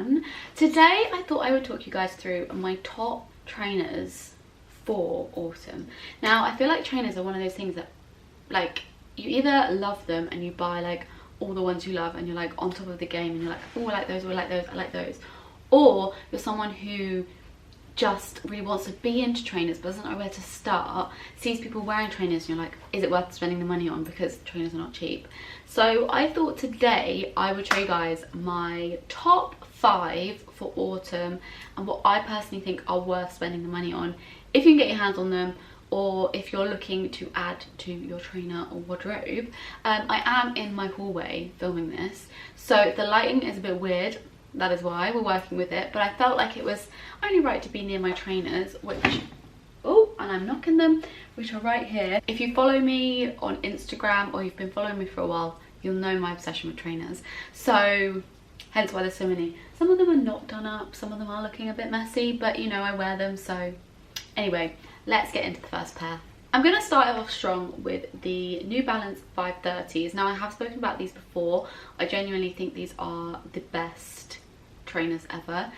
everyone. Today I thought I would talk you guys through my top trainers for autumn. Now I feel like trainers are one of those things that, like, you either love them and you buy like all the ones you love and you're like on top of the game and you're like, oh, I like those, or I like those, I like those, or you're someone who just really wants to be into trainers but doesn't know where to start, sees people wearing trainers and you're like, is it worth spending the money on, because trainers are not cheap. So I thought today I would show you guys my top 5 for autumn and what I personally think are worth spending the money on if you can get your hands on them, or if you're looking to add to your trainer or wardrobe. I am in my hallway filming this, so the lighting is a bit weird. That is why we're working with it, but I felt like it was only right to be near my trainers, which, oh, and I'm knocking them, which are right here. If you follow me on Instagram or you've been following me for a while, you'll know my obsession with trainers. So hence why there's so many. Some of them are not done up, some of them are looking a bit messy, but you know, I wear them. So anyway, let's get into the first pair. I'm going to start off strong with the New Balance 530s. Now I have spoken about these before. I genuinely think these are the best trainers ever.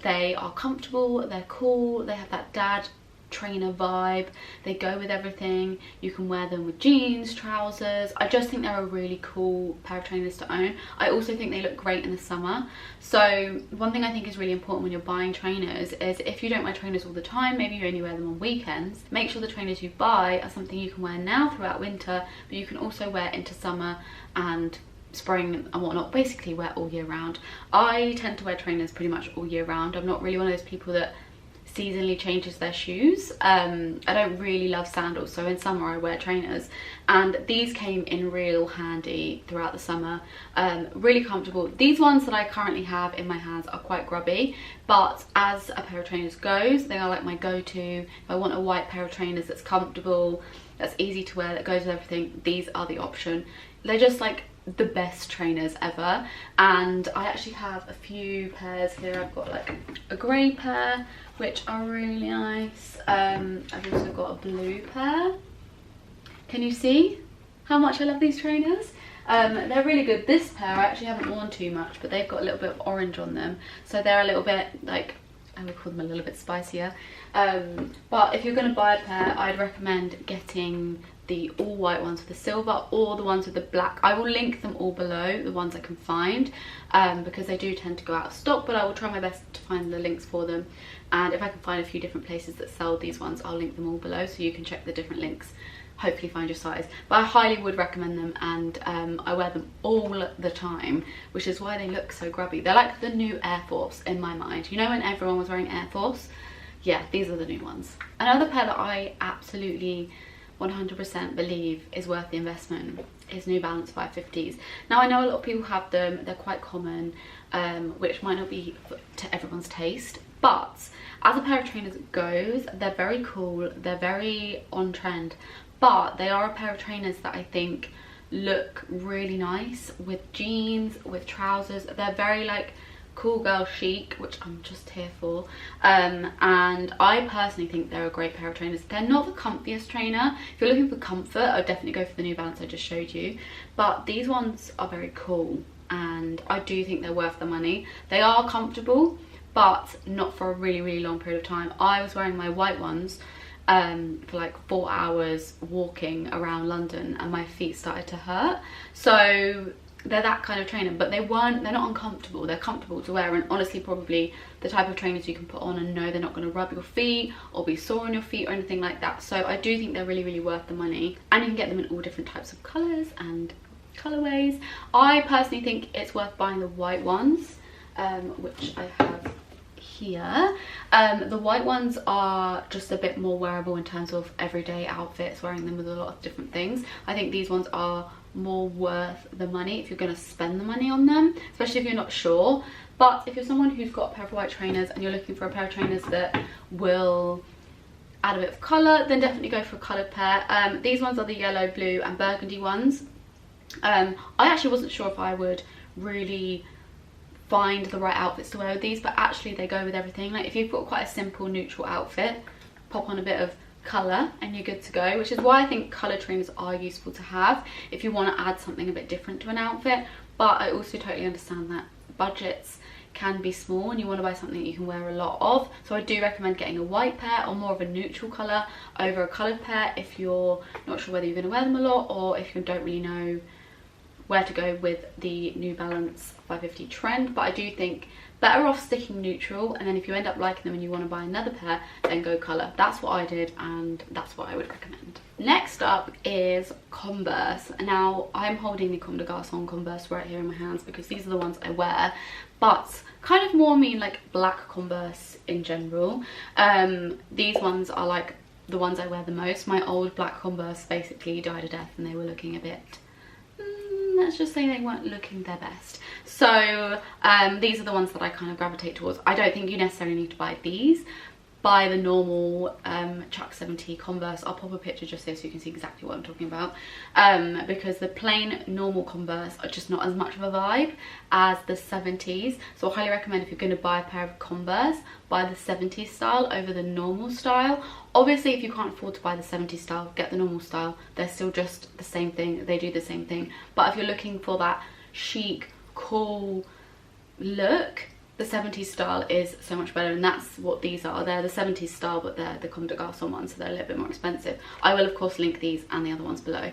They are comfortable, they're cool, they have that dad trainer vibe, they go with everything. You can wear them with jeans, trousers. I just think they're a really cool pair of trainers to own. I also think they look great in the summer. So one thing I think is really important when you're buying trainers is, if you don't wear trainers all the time, maybe you only wear them on weekends, make sure the trainers you buy are something you can wear now throughout winter, but you can also wear into summer and spring and whatnot, basically wear all year round. I tend to wear trainers pretty much all year round. I'm not really one of those people that seasonally changes their shoes. I don't really love sandals, so in summer I wear trainers, and these came in real handy throughout the summer. Really comfortable. These ones that I currently have in my hands are quite grubby, but as a pair of trainers goes, they are like my go-to. If I want a white pair of trainers that's comfortable, that's easy to wear, that goes with everything, these are the option. They're just like the best trainers ever. And I actually have a few pairs here. I've got like a grey pair, which are really nice. I've also got a blue pair. Can you see how much I love these trainers? They're really good. This pair I actually haven't worn too much, but they've got a little bit of orange on them, so they're a little bit like, I would call them a little bit spicier. But if you're going to buy a pair, I'd recommend getting the all white ones with the silver, or the ones with the black. I will link them all below, the ones I can find, because they do tend to go out of stock, but I will try my best to find the links for them. And if I can find a few different places that sell these ones, I'll link them all below so you can check the different links, hopefully find your size. But I highly would recommend them, and I wear them all the time, which is why they look so grubby. They're like the new Air Force in my mind. You know when everyone was wearing Air Force? Yeah, these are the new ones. Another pair that I absolutely 100% believe is worth the investment is New Balance 550s. Now I know a lot of people have them, they're quite common, which might not be to everyone's taste, but as a pair of trainers goes, they're very cool, they're very on trend, but they are a pair of trainers that I think look really nice with jeans, with trousers. They're very like cool girl chic, which I'm just here for, and I personally think they're a great pair of trainers. They're not the comfiest trainer. If you're looking for comfort, I'd definitely go for the New Balance I just showed you, but these ones are very cool and I do think they're worth the money. They are comfortable, but not for a really long period of time. I was wearing my white ones for like 4 hours walking around London and my feet started to hurt. So they're that kind of trainer, but they're not uncomfortable. They're comfortable to wear, and honestly probably the type of trainers you can put on and know they're not going to rub your feet or be sore on your feet or anything like that. So I do think they're really worth the money, and you can get them in all different types of colours and colourways. I personally think it's worth buying the white ones, which I have here. The white ones are just a bit more wearable in terms of everyday outfits, wearing them with a lot of different things. I think these ones are more worth the money if you're going to spend the money on them, especially if you're not sure. But if you're someone who's got a pair of white trainers and you're looking for a pair of trainers that will add a bit of colour, then definitely go for a coloured pair. These ones are the yellow, blue and burgundy ones. I actually wasn't sure if I would really find the right outfits to wear with these, but actually they go with everything. Like if you've got quite a simple neutral outfit, pop on a bit of colour and you're good to go, which is why I think colour trainers are useful to have if you want to add something a bit different to an outfit. But I also totally understand that budgets can be small and you want to buy something you can wear a lot of. So I do recommend getting a white pair or more of a neutral colour over a coloured pair if you're not sure whether you're going to wear them a lot, or if you don't really know where to go with the New Balance 550 trend. But I do think better off sticking neutral, and then if you end up liking them and you want to buy another pair, then go colour. That's what I did, and that's what I would recommend. Next up is Converse. Now I'm holding the Comme des Garçons Converse right here in my hands because these are the ones I wear, but kind of more mean like black Converse in general. These ones are like the ones I wear the most. My old black Converse basically died a death and they were looking a bit, let's just say they weren't looking their best. So these are the ones that I kind of gravitate towards. I don't think you necessarily need to buy these. Buy the normal Chuck 70 Converse. I'll pop a picture just here so you can see exactly what I'm talking about, because the plain normal Converse are just not as much of a vibe as the 70s. So I highly recommend, if you're going to buy a pair of Converse, buy the 70s style over the normal style. Obviously if you can't afford to buy the 70s style, get the normal style. They're still just the same thing, they do the same thing. But if you're looking for that chic, cool look, the 70s style is so much better, and that's what these are. They're the 70s style, but they're the Comme des Garçons ones, so they're a little bit more expensive. I will of course link these and the other ones below.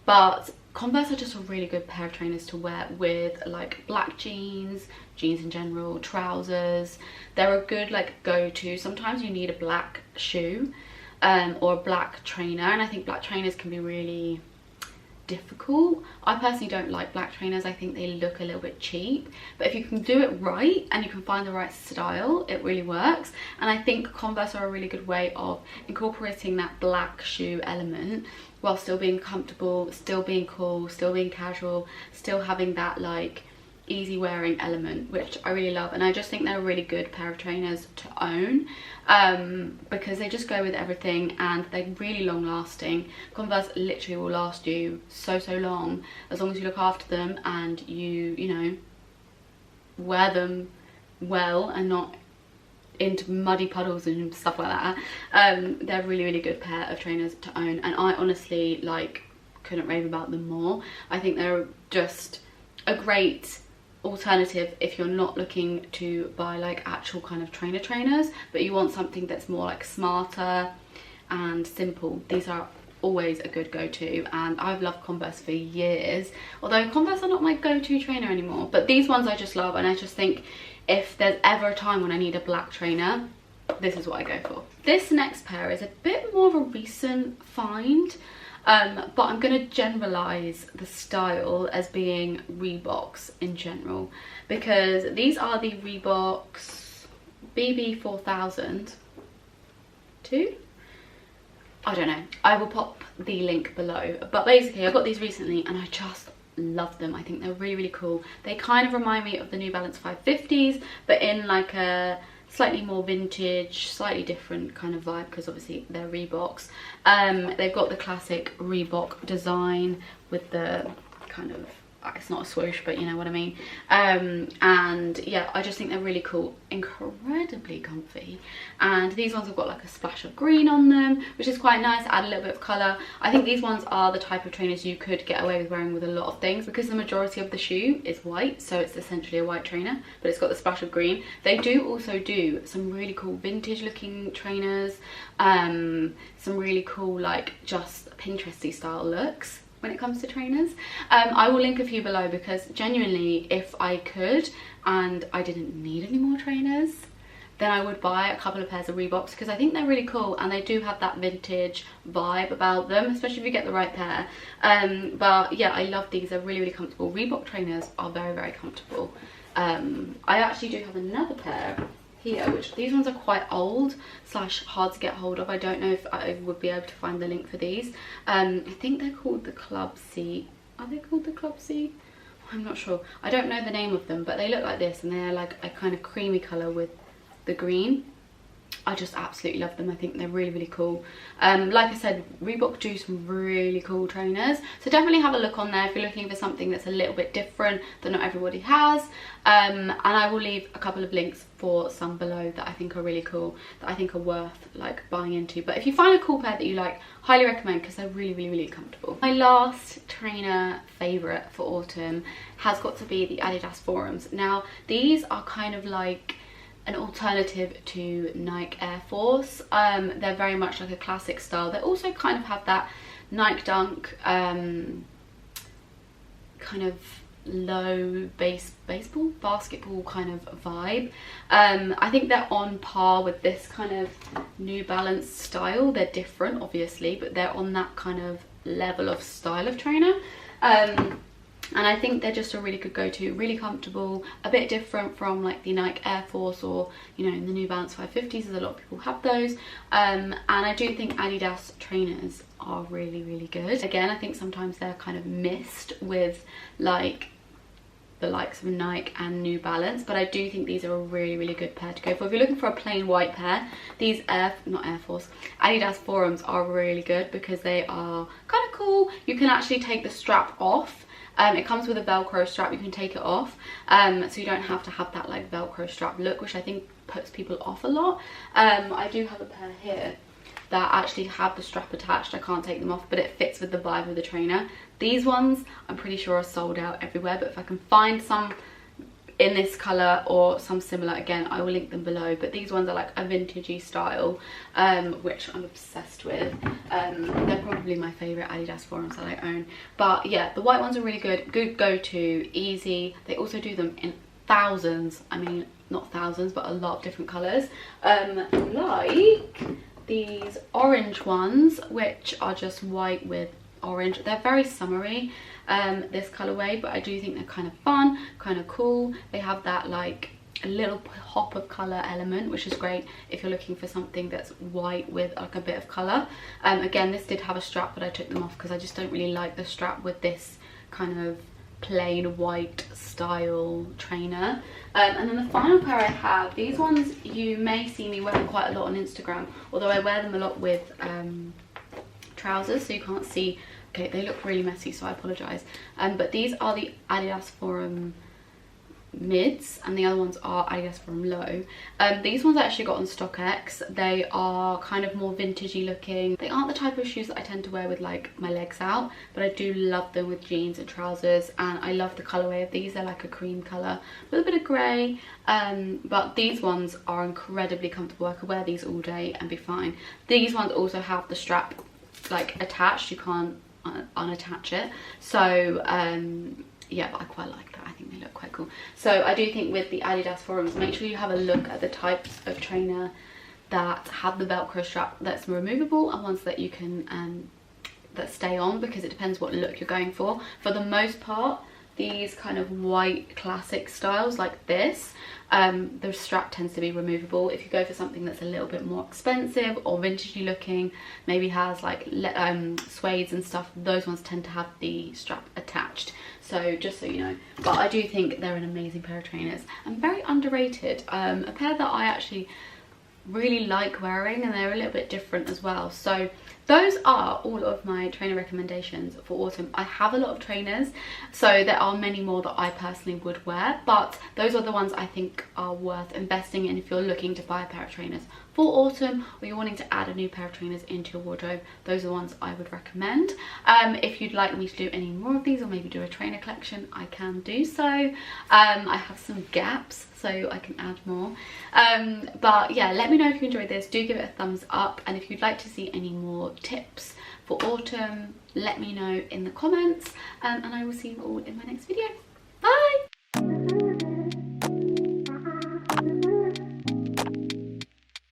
But Converse are just a really good pair of trainers to wear with like black jeans in general, trousers. They're a good like go-to. Sometimes you need a black shoe or a black trainer, and I think black trainers can be really difficult. I personally don't like black trainers. I think they look a little bit cheap, but if you can do it right and you can find the right style, it really works. And I think Converse are a really good way of incorporating that black shoe element while still being comfortable, still being cool, still being casual, still having that like easy wearing element, which I really love. And I just think they're a really good pair of trainers to own, because they just go with everything and they're really long lasting. Converse literally will last you so long as long as you look after them and you know, wear them well and not into muddy puddles and stuff like that. They're a really good pair of trainers to own, and I honestly like couldn't rave about them more. I think they're just a great alternative if you're not looking to buy like actual kind of trainers, but you want something that's more like smarter and simple. These are always a good go-to, and I've loved Converse for years, although Converse are not my go-to trainer anymore. But these ones I just love, and I just think if there's ever a time when I need a black trainer, this is what I go for. This next pair is a bit more of a recent find, but I'm going to generalize the style as being Reeboks in general, because these are the Reeboks BB 4000 2. I don't know, I will pop the link below, but basically I got these recently and I just love them. I think they're really cool. They kind of remind me of the New Balance 550s, but in like a slightly more vintage, slightly different kind of vibe, because obviously they're Reeboks. They've got the classic Reebok design with the kind of, it's not a swoosh, but you know what I mean. And yeah, I just think they're really cool, incredibly comfy. And these ones have got like a splash of green on them, which is quite nice, add a little bit of colour. I think these ones are the type of trainers you could get away with wearing with a lot of things, because the majority of the shoe is white, so it's essentially a white trainer, but it's got the splash of green. They do also do some really cool vintage looking trainers, some really cool like just Pinteresty style looks when it comes to trainers. I will link a few below, because genuinely if I could and I didn't need any more trainers, then I would buy a couple of pairs of Reeboks, because I think they're really cool and they do have that vintage vibe about them, especially if you get the right pair. But yeah, I love these. They're really comfortable. Reebok trainers are very comfortable. I actually do have another pair here, which these ones are quite old / hard to get hold of. I don't know if I would be able to find the link for these. I think they're called the Club C. Are they called the Club C? I'm not sure. I don't know the name of them, but they look like this, and they're like a kind of creamy colour with the green. I just absolutely love them. I think they're really, really cool. Like I said, Reebok do some really cool trainers, so definitely have a look on there if you're looking for something that's a little bit different that not everybody has. And I will leave a couple of links for some below that I think are really cool, that I think are worth like buying into. But if you find a cool pair that you like, highly recommend, because they're really, really, really comfortable. My last trainer favourite for autumn has got to be the Adidas Forums. Now these are kind of like an alternative to Nike Air Force. They're very much like a classic style. They also kind of have that Nike Dunk kind of low basketball kind of vibe. I think they're on par with this kind of New Balance style. They're different obviously, but they're on that kind of level of style of trainer. And I think they're just a really good go-to, really comfortable, a bit different from like the Nike Air Force or, you know, in the New Balance 550s, as a lot of people have those. And I do think Adidas trainers are really, really good. Again, I think sometimes they're kind of missed with like the likes of Nike and New Balance, but I do think these are a really, really good pair to go for. If you're looking for a plain white pair, these Adidas Forums are really good because they are kind of cool. You can actually take the strap off. It comes with a Velcro strap, you can take it off, so you don't have to have that like Velcro strap look, which I think puts people off a lot. I do have a pair here that actually have the strap attached. I can't take them off, but it fits with the vibe of the trainer. These ones I'm pretty sure are sold out everywhere, but if I can find some in this colour or some similar, again I will link them below. But these ones are like a vintagey style, which I'm obsessed with. They're probably my favourite Adidas Forums that I own. But yeah, the white ones are really good go-to, easy. They also do them in thousands, I mean not thousands but a lot of different colours, like these orange ones, which are just white with orange. They're very summery, this colourway, but I do think they're kind of fun, kind of cool. They have that like a little pop of colour element, which is great if you're looking for something that's white with like a bit of colour. Again, this did have a strap, but I took them off because I just don't really like the strap with this kind of plain white style trainer. And then the final pair I have, these ones you may see me wearing quite a lot on Instagram, although I wear them a lot with trousers, so you can't see. Okay, they look really messy, so I apologise. But these are the Adidas Forum mids, and the other ones are Adidas Forum low. These ones I actually got on StockX. They are kind of more vintagey looking. They aren't the type of shoes that I tend to wear with like my legs out, but I do love them with jeans and trousers, and I love the colourway of these. They're like a cream colour with a bit of grey, but these ones are incredibly comfortable. I could wear these all day and be fine. These ones also have the strap like attached, you can't unattach it, so yeah, but I quite like that. I think they look quite cool. So I do think with the Adidas Forums, make sure you have a look at the types of trainer that have the Velcro strap that's removable and ones that you can that stay on, because it depends what look you're going for. For the most part, these kind of white classic styles like this, the strap tends to be removable. If you go for something that's a little bit more expensive or vintagey looking, maybe has like suedes and stuff, those ones tend to have the strap attached. So just so you know. But I do think they're an amazing pair of trainers and very underrated. A pair that I actually really like wearing, and they're a little bit different as well. So those are all of my trainer recommendations for autumn. I have a lot of trainers, so there are many more that I personally would wear, but those are the ones I think are worth investing in if you're looking to buy a pair of trainers for autumn, or you're wanting to add a new pair of trainers into your wardrobe. Those are the ones I would recommend. If you'd like me to do any more of these, or maybe do a trainer collection, I can do so. I have some gaps, so I can add more. But yeah, let me know if you enjoyed this. Do give it a thumbs up, and if you'd like to see any more tips for autumn, let me know in the comments, and I will see you all in my next video.